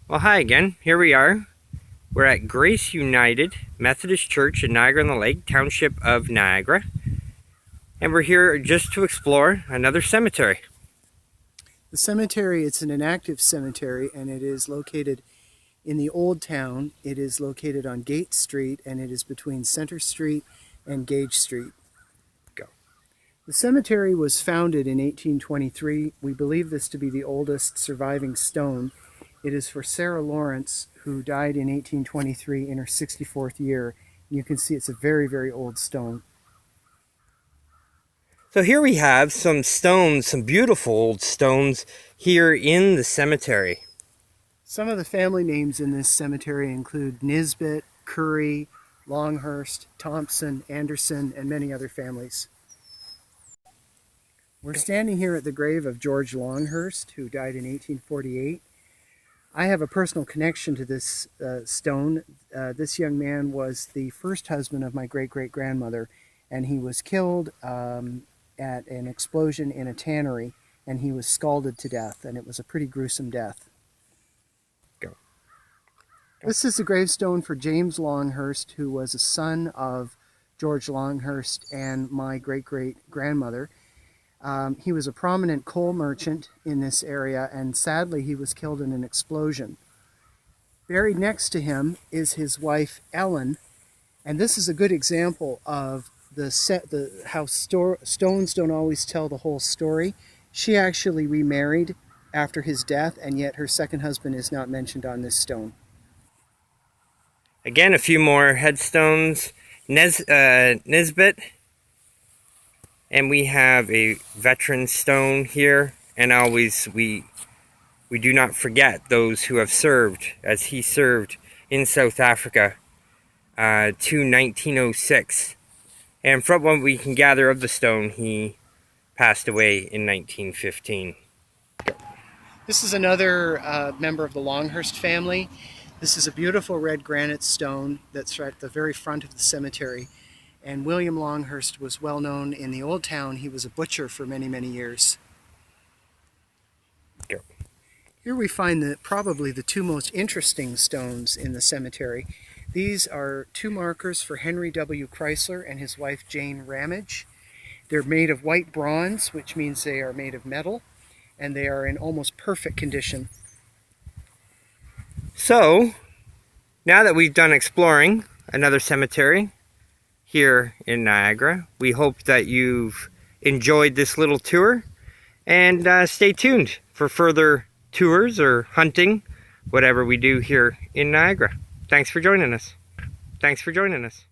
Well, hi again. Here we are. We're at Grace United Methodist Church in Niagara-on-the-Lake, Township of Niagara. And we're here just to explore another cemetery. The cemetery, it's an inactive cemetery, and it is located in the Old Town. It is located on Gate Street, and it is between Center Street and Gage Street. Go. The cemetery was founded in 1823. We believe this to be the oldest surviving stone. It is for Sarah Lawrence, who died in 1823 in her 64th year. You can see it's a very, very old stone. So here we have some stones, some beautiful old stones here in the cemetery. Some of the family names in this cemetery include Nisbet, Curry, Longhurst, Thompson, Anderson, and many other families. We're standing here at the grave of George Longhurst, who died in 1848. I have a personal connection to this stone. This young man was the first husband of my great-great-grandmother, and he was killed at an explosion in a tannery, and he was scalded to death, and it was a pretty gruesome death. Go. This is the gravestone for James Longhurst, who was a son of George Longhurst and my great-great-grandmother. He was a prominent coal merchant in this area, and sadly he was killed in an explosion. Buried next to him is his wife Ellen, and this is a good example of how stones don't always tell the whole story. She actually remarried after his death, and yet her second husband is not mentioned on this stone. Again, a few more headstones. Nisbet. And we have a veteran stone here, and always we do not forget those who have served, as he served in South Africa to 1906. And from what we can gather of the stone, he passed away in 1915. This is another member of the Longhurst family. This is a beautiful red granite stone that's right at the very front of the cemetery. And William Longhurst was well known in the Old Town. He was a butcher for many, many years. Go. Here we find probably the two most interesting stones in the cemetery. These are two markers for Henry W Chrysler and his wife Jane Ramage. They're made of white bronze, which means they are made of metal, and they are in almost perfect condition. So, now that we've done exploring another cemetery here in Niagara, we hope that you've enjoyed this little tour, and stay tuned for further tours or hunting, whatever we do here in Niagara. Thanks for joining us. Thanks for joining us.